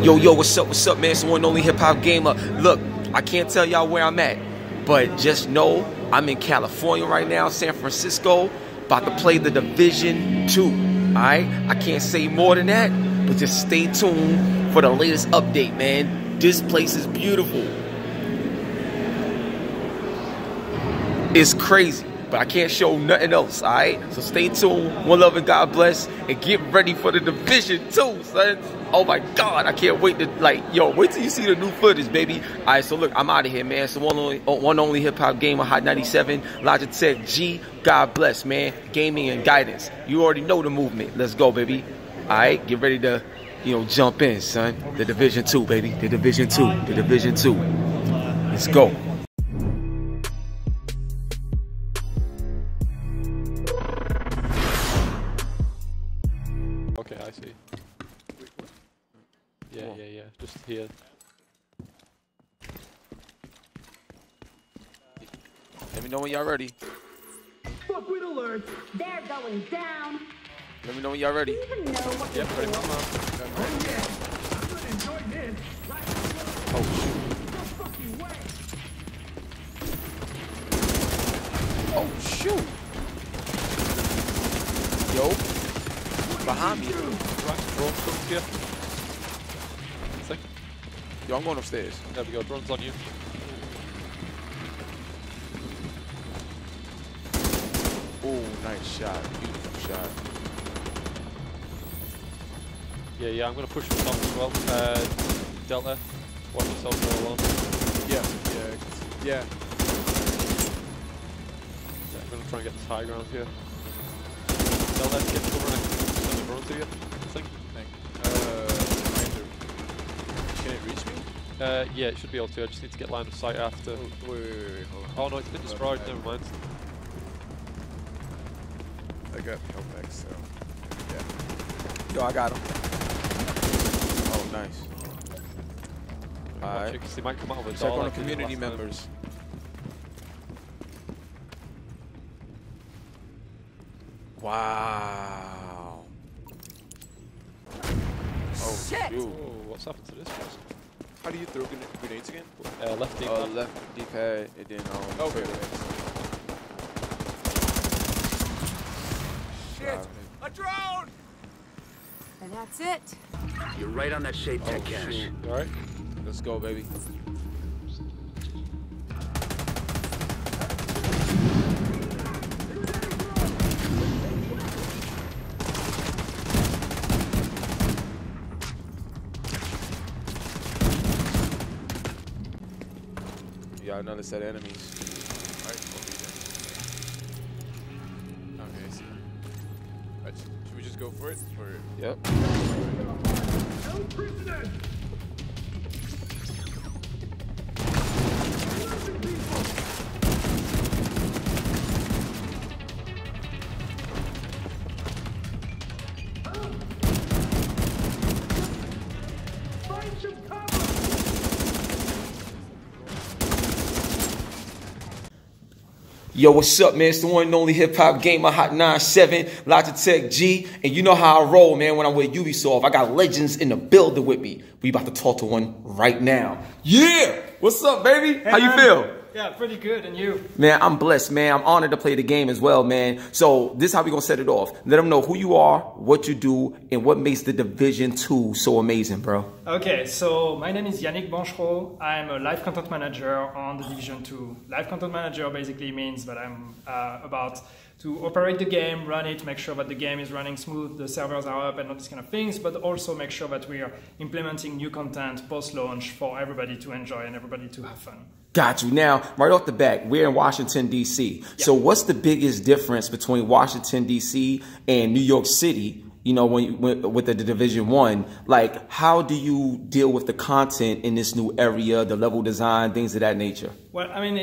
Yo, what's up, man? It's the one and only HipHopGamer. Look, I can't tell y'all where I'm at, but just know I'm in California right now, San Francisco, about to play the Division 2, alright? I can't say more than that, but just stay tuned for the latest update, man. This place is beautiful. It's crazy, but I can't show nothing else, alright? So stay tuned, one love and God bless, and get ready for the Division 2, son. Oh my God, I can't wait to, wait till you see the new footage, baby. Alright, so look, I'm out of here, man. So one only HipHopGamer, Hot 97, Logitech G, God bless, man. Gaming and guidance. You already know the movement. Let's go, baby. Alright, get ready to, jump in, son. The Division 2, baby. The Division 2. The Division 2. Let's go. Okay, I see. Yeah, just here. Let me know when y'all ready. Fuckwit alert! They're going down! Let me know when y'all ready. Yep, ready. Come on. Oh yeah! I'm gonna enjoy this! Oh shoot. No fucking way! Oh shoot. Yo. Behind me. Right, drone comes here. Yo, I'm going upstairs. There we go, drone's on you. Oh, nice shot. Beautiful shot. Yeah, I'm gonna push from top as well. Delta, watch yourself go along. Yeah. I'm gonna try and get this high ground here. Delta, get cover and I can send the drone to you. Can it reach me? Yeah, it should be able to. I just need to get line of sight after. Wait, hold on. Oh no, it's been destroyed, never mind. I got LMX, so yeah. Yo, I got him. Oh, nice. Alright. They might come out of the Check door on the like they did community last time. members. Wow. Oh, Shit! shoot. Oh, what's happened to this person? How do you throw grenades again? Left D Oh, pad. left D-pad, and then Okay. Shit! A drone! And that's it. You're right on that shape tech Oh, cache. shoot. Alright. Let's go, baby. Yeah, another set of enemies. Alright, I'll be there. Okay, I see. Alright, should we just go for it? Or Yep. Yo, what's up, man? It's the one and only HipHopGamer, Hot 97, Logitech G, and you know how I roll, man, when I'm with Ubisoft. I got legends in the building with me. We about to talk to one right now. Yeah! What's up, baby? Hey, how you man. feel? Yeah, pretty good. And you? Man, I'm blessed, man. I'm honored to play the game as well, man. So this is how we gonna set it off. Let them know who you are, what you do, and what makes the Division 2 so amazing, bro. Okay, so my name is Yannick. I'm a live content manager on the Division 2. Live content manager basically means that I'm about to operate the game, run it, make sure that the game is running smooth, the servers are up and all these kind of things, but also make sure that we are implementing new content post-launch for everybody to enjoy and everybody to have fun. Got you. Now, right off the bat, we're in Washington, D.C. Yeah. So what's the biggest difference between Washington, D.C. and New York City, with the Division 1? Like, how do you deal with the content in this new area, the level design, things of that nature? Well, I mean,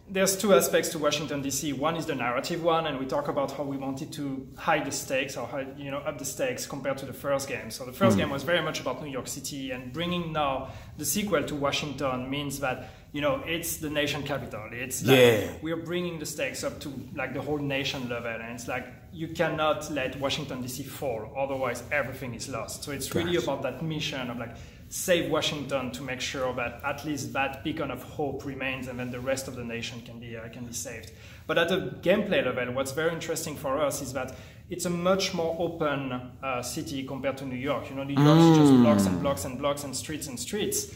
there's two aspects to Washington, D.C. One is the narrative one, and we talk about how we wanted to hide the stakes or up the stakes compared to the first game. So the first game was very much about New York City, and bringing now the sequel to Washington means that, it's the nation capital. It's like we're bringing the stakes up to like the whole nation level, and it's like, you cannot let Washington DC fall, otherwise everything is lost. So it's really about that mission of like save Washington to make sure that at least that beacon of hope remains, and then the rest of the nation can be saved. But at the gameplay level, what's very interesting for us is that it's a much more open city compared to New York. You know, New York is just blocks and blocks and blocks and streets.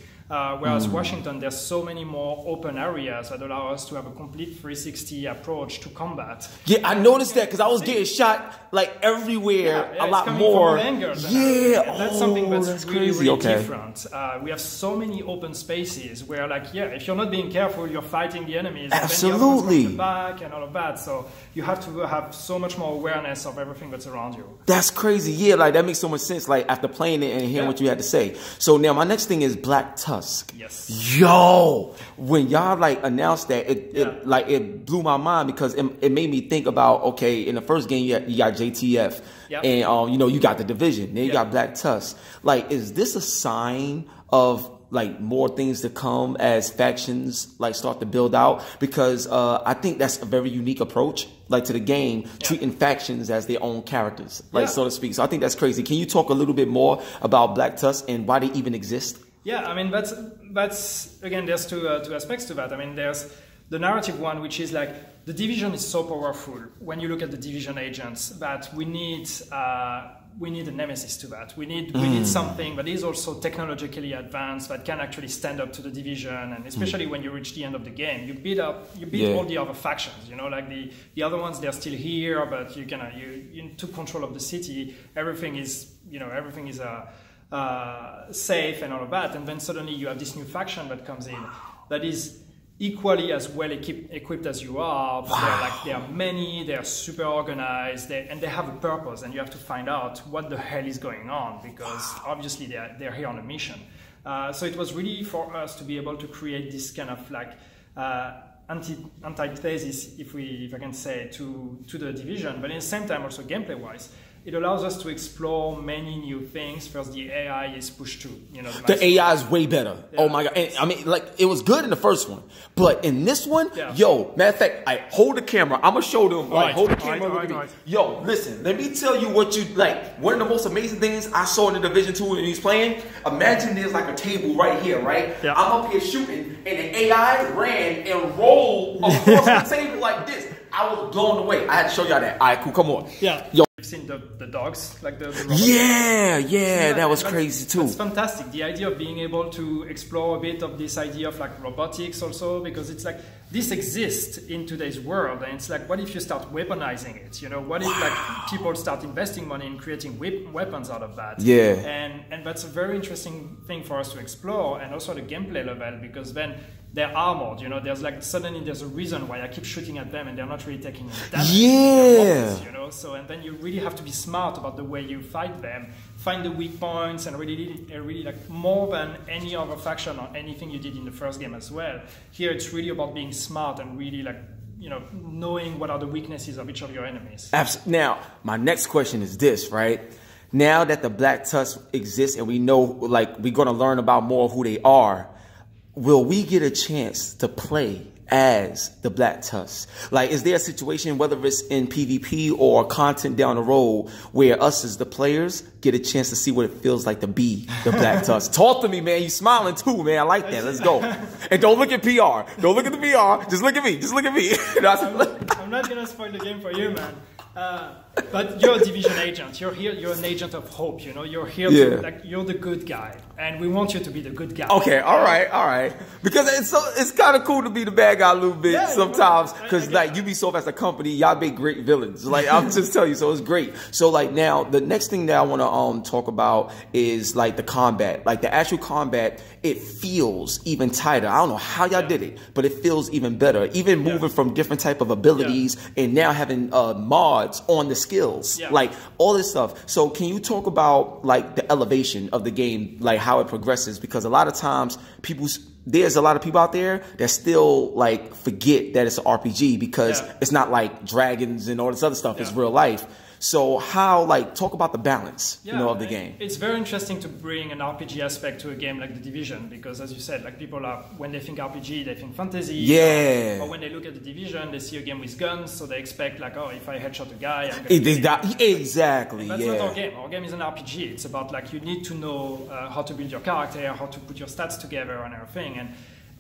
Whereas Washington, there's so many more open areas that allow us to have a complete 360 approach to combat. Yeah, I noticed that because I was getting shot like everywhere, a lot more. That's something that's really, crazy. really different. We have so many open spaces where, like, if you're not being careful, you're fighting the enemies. Absolutely. And then back and all of that. So you have to have so much more awareness of everything that's around you. That's crazy. Yeah, like that makes so much sense. Like after playing it and hearing what you had to say. So now my next thing is Black Tusk. Yes. Yo, when y'all like announced that, it blew my mind because it made me think about, okay, in the first game you got JTF, and you know, you got the Division, then you got Black Tusk. Like, is this a sign of like more things to come as factions like start to build out? Because I think that's a very unique approach, like to the game, treating factions as their own characters, like so to speak. So I think that's crazy. Can you talk a little bit more about Black Tusk and why they even exist? Yeah, I mean, that's again, there's two aspects to that. I mean, there's the narrative one, which is like the Division is so powerful when you look at the Division agents that we need a nemesis to that. We need something that is also technologically advanced that can actually stand up to the Division, and especially when you reach the end of the game, you beat all the other factions. You know, like the other ones, they're still here, but you took control of the city. Everything is safe and all of that, and then suddenly you have this new faction that comes in that is equally as well equipped as you are. They are many, they are super organized, and they have a purpose, and you have to find out what the hell is going on, because obviously they're here on a mission. So it was really for us to be able to create this kind of like antithesis, if I can say, to the Division, but at the same time also gameplay-wise, it allows us to explore many new things. First, the AI is pushed to, you know, the AI is way better. Yeah. Oh my God. And, I mean, like, it was good in the first one, but in this one, yo, matter of fact, I hold the camera. I'm going to show them. Like, hold the camera. Yo, listen, let me tell you what you, like, one of the most amazing things I saw in the Division 2 when he's playing. Imagine there's like a table right here, right? Yeah. I'm up here shooting, and the AI ran and rolled across the table like this. I was blown away. I had to show y'all that. All right, cool, come on. Yeah. Yo. You've seen the dogs, like the yeah, that was crazy too. It's fantastic. The idea of being able to explore a bit of this idea of like robotics also, because it's like this exists in today's world, and it's like, what if you start weaponizing it? You know, what if like people start investing money in creating weapons out of that? Yeah. And that's a very interesting thing for us to explore, and also the gameplay level, because then they're armored, you know, there's like, suddenly there's a reason why I keep shooting at them and they're not really taking damage. Yeah. You know, so, and then you really have to be smart about the way you fight them, find the weak points, and really like more than any other faction or anything you did in the first game as well. Here it's really about being smart and really like, you know, knowing what are the weaknesses of each of your enemies. Absolutely. Now, my next question is this, right? Now that the Black Tusk exists and we know, like, we're going to learn about more of who they are, will we get a chance to play as the Black Tusk? Like, is there a situation, whether it's in PvP or content down the road, where us as the players get a chance to see what it feels like to be the Black Tusk? Talk to me, man. You smiling too, man. I like that. Let's go. And don't look at PR. Don't look at the PR. Just look at me. Just look at me. I'm not going to spoil the game for you, man. But you're a Division agent. You're here. You're an agent of hope. You know, you're here. To, like, you're the good guy, and we want you to be the good guy. Okay, all right. Because it's kind of cool to be the bad guy a little bit sometimes. Because like Ubisoft as a company, y'all make great villains. Like, I'm just telling you, so it's great. So like now, the next thing that I want to talk about is like the combat. Like the actual combat, it feels even tighter. I don't know how y'all did it, but it feels even better. Even moving from different type of abilities and now having mods on the skills, like all this stuff. So can you talk about like the elevation of the game, like how it progresses? Because a lot of times there's a lot of people out there that still like forget that it's an RPG because it's not like dragons and all this other stuff. It's real life. So how, like, talk about the balance, you know, of the game. It's very interesting to bring an RPG aspect to a game like The Division, because as you said, like, people are, when they think RPG, they think fantasy. Yeah. Or when they look at The Division, they see a game with guns, so they expect, like, oh, if I headshot a guy, I'm Exactly, That's not our game. Our game is an RPG. It's about, like, you need to know how to build your character, how to put your stats together and everything.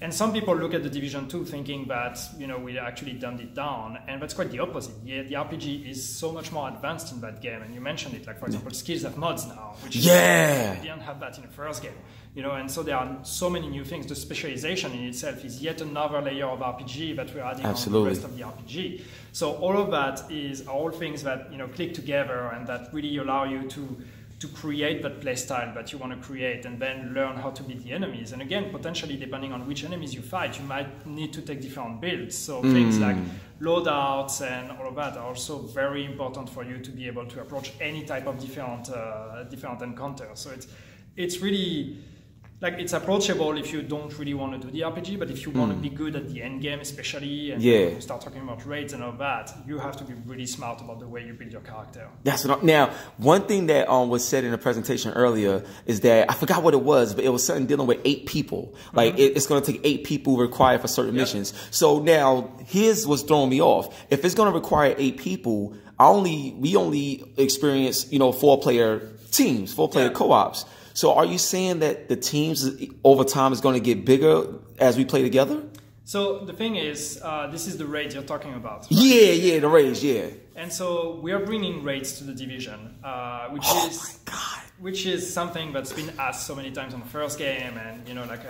And some people look at The Division 2 thinking that, you know, we actually dumbed it down, and that's quite the opposite. Yeah, the RPG is so much more advanced in that game, and you mentioned it, like, for example, skills have mods now, which we didn't have that in the first game, you know, and so there are so many new things. The specialization in itself is yet another layer of RPG that we're adding on the rest of the RPG. So all of that is all things that, you know, click together and that really allow you to create that playstyle that you want to create, and then learn how to beat the enemies. And again, potentially, depending on which enemies you fight, you might need to take different builds. So things like loadouts and all of that are also very important for you to be able to approach any type of different encounter. So it's really, like, it's approachable if you don't really want to do the RPG, but if you want to be good at the end game, especially, and you start talking about raids and all that, you have to be really smart about the way you build your character. That's what now, one thing that was said in the presentation earlier is that, I forgot what it was, but it was something dealing with 8 people. Like, it's going to take 8 people required for certain missions. So now, his was throwing me off. If it's going to require 8 people, we only experience, you know, 4-player teams, 4-player co-ops. So are you saying that the teams over time is going to get bigger as we play together? So the thing is, this is the raids you're talking about. Right? Yeah, the raids, And so we are bringing raids to The Division, which is something that's been asked so many times on the first game. And, you know, like,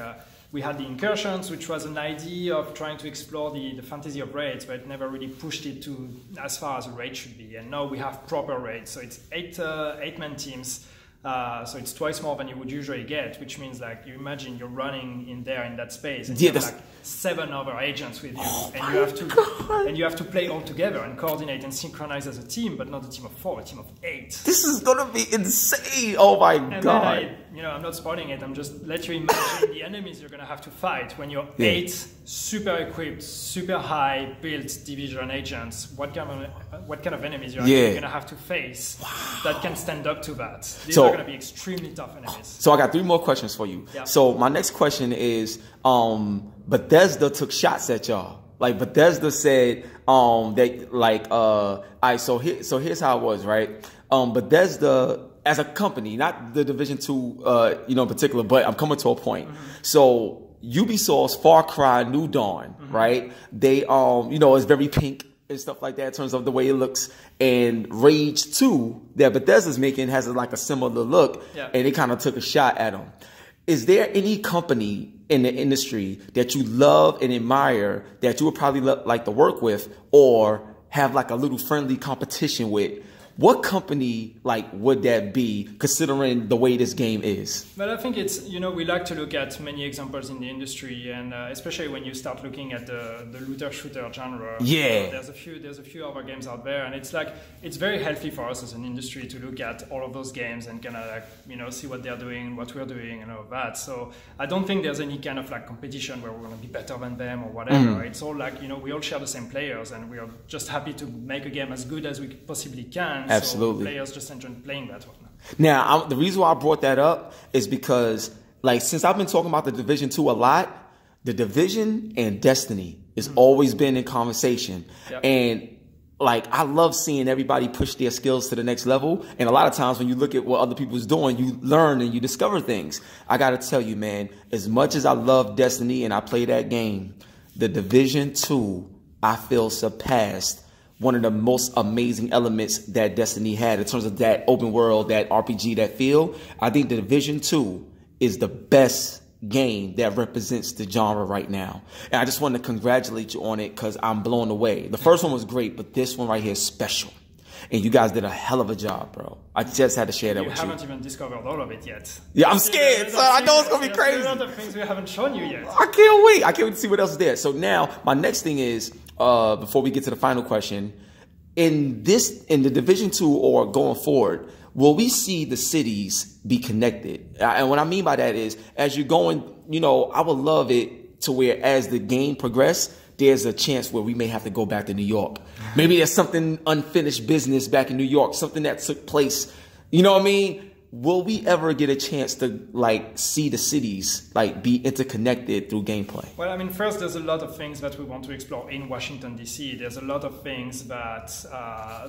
we had the incursions, which was an idea of trying to explore the fantasy of raids, but it never really pushed it to as far as a raid should be. And now we have proper raids. So it's 8-man teams. So it's twice more than you would usually get, which means, like, you imagine you're running in there in that space, and you have like 7 other agents with you, and you have to play all together and coordinate and synchronize as a team, but not a team of 4, a team of 8. This is gonna be insane! Oh my god! Then I'm not spoiling it. I'm just let you imagine the enemies you're gonna have to fight when you're 8 super equipped, super high built Division agents. What kind of enemies you're actually gonna have to face that can stand up to that? These are gonna be extremely tough enemies. So I got 3 more questions for you. Yeah. So my next question is, Bethesda took shots at y'all. Like, Bethesda said that, like, all right, so here's how it was, right? Bethesda as a company, not the Division 2 in particular, but I'm coming to a point. So Ubisoft's Far Cry New Dawn, right? They it's very pink and stuff like that in terms of the way it looks. And Rage 2 that Bethesda's making has like a similar look, and they kind of took a shot at them. Is there any company in the industry that you love and admire that you would probably like to work with or have like a little friendly competition with? What company, like, would that be, considering the way this game is? But I think it's, we like to look at many examples in the industry, and especially when you start looking at the looter-shooter genre. Yeah. There's a few other games out there, and it's like, it's very healthy for us as an industry to look at all of those games and kind of like, see what they're doing, what we're doing, and all of that. So I don't think there's any kind of like competition where we're going to be better than them or whatever. It's all like, we all share the same players, and we are just happy to make a game as good as we possibly can. Absolutely. So players just enjoy playing that one. Now, the reason why I brought that up is because, like, since I've been talking about the Division 2 a lot, the Division and Destiny has always been in conversation. Yep. And, like, I love seeing everybody push their skills to the next level. And a lot of times when you look at what other people's doing, you learn and you discover things. I got to tell you, man, as much as I love Destiny and I play that game, the Division 2, I feel surpassed one of the most amazing elements that Destiny had in terms of that open world, that RPG, that feel. I think the Division 2 is the best game that represents the genre right now. And I just want to congratulate you on it because I'm blown away. The first one was great, but this one right here is special. And you guys did a hell of a job, bro. I just had to share that with you. You haven't even discovered all of it yet. Yeah, I'm scared. So I know it's going to be crazy. There's a lot of things we haven't shown you yet. I can't wait. I can't wait to see what else is there. So now, my next thing is, before we get to the final question, in the Division 2 or going forward, will we see the cities be connected? And what I mean by that is, as you're going, I would love it to where as the game progresses, there's a chance where we may have to go back to New York. Maybe there's something unfinished business back in New York, something that took place. You know what I mean? Will we ever get a chance to like see the cities like be interconnected through gameplay? Well, I mean, first, there's a lot of things that we want to explore in Washington, D.C. There's a lot of things that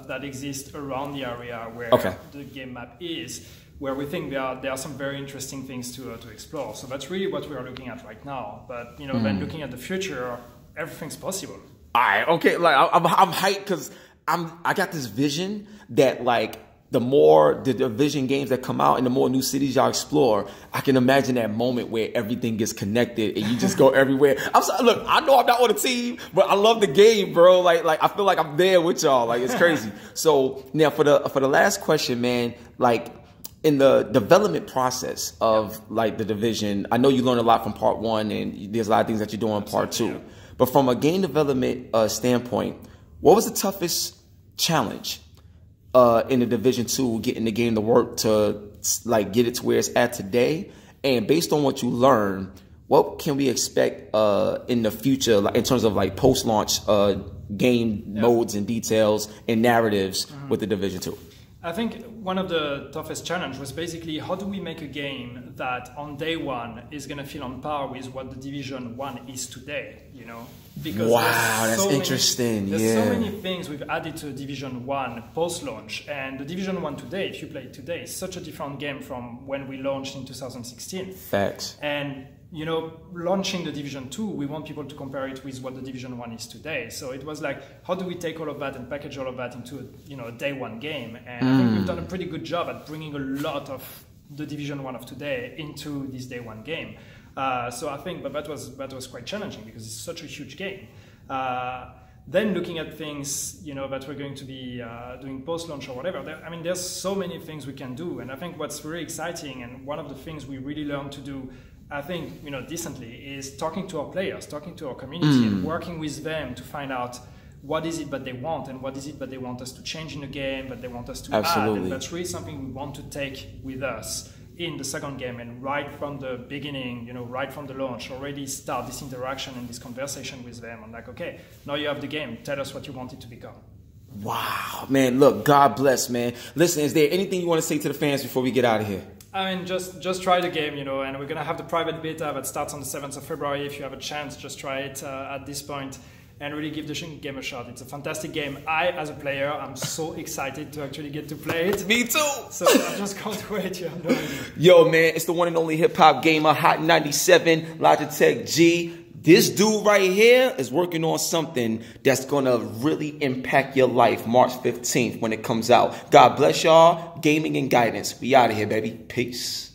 that exist around the area where the game map is, where we think there are some very interesting things to explore. So that's really what we are looking at right now. But you know, when looking at the future, everything's possible. All right, okay. Like I'm hyped because I got this vision that like, the more the Division games that come out and the more new cities y'all explore, I can imagine that moment where everything gets connected and you just go everywhere. I'm sorry, look, I know I'm not on the team, but I love the game, bro. Like I feel like I'm there with y'all. Like it's crazy. So now for the last question, man, like in the development process of like the Division, I know you learned a lot from part 1 and there's a lot of things that you're doing in part 2. But from a game development standpoint, what was the toughest challenge in the Division 2, getting the game to work to like get it to where it's at today? And based on what you learned, what can we expect in the future, like in terms of like post-launch game modes and details and narratives with the Division 2? I think one of the toughest challenge was basically how do we make a game that on day one is going to feel on par with what the Division 1 is today, you know? Because wow, that's interesting. There's so many things we've added to Division 1 post-launch, and the Division 1 today, if you play it today, is such a different game from when we launched in 2016. Facts. And you know, launching the Division 2, we want people to compare it with what the Division 1 is today. So it was like, how do we take all of that and package all of that into a day one game? And I think we've done a pretty good job at bringing a lot of the Division 1 of today into this day one game. So I think that was quite challenging because it's such a huge game. Then looking at things, you know, that we're going to be doing post-launch or whatever, there's so many things we can do. And I think what's very exciting, and one of the things we really learned to do, I think, you know, decently, is talking to our players, talking to our community, and working with them to find out what is it that they want and what is it that they want us to change in the game, that they want us to add. And that's really something we want to take with us in the second game, and right from the beginning, you know, right from the launch, already start this interaction and this conversation with them. I'm like, okay, now you have the game. Tell us what you want it to become. Wow, man, look, God bless, man. Listen, is there anything you want to say to the fans before we get out of here? I mean, just try the game, you know, and we're going to have the private beta that starts on the 7th of February. If you have a chance, just try it at this point and really give the game a shot. It's a fantastic game. I, as a player, I'm so excited to actually get to play it. Me too. So I just can't wait. You have no idea. Yo, man, it's the one and only HipHopGamer, Hot 97, Logitech G. This dude right here is working on something that's going to really impact your life March 15th when it comes out. God bless y'all. Gaming and guidance. We out of here, baby. Peace.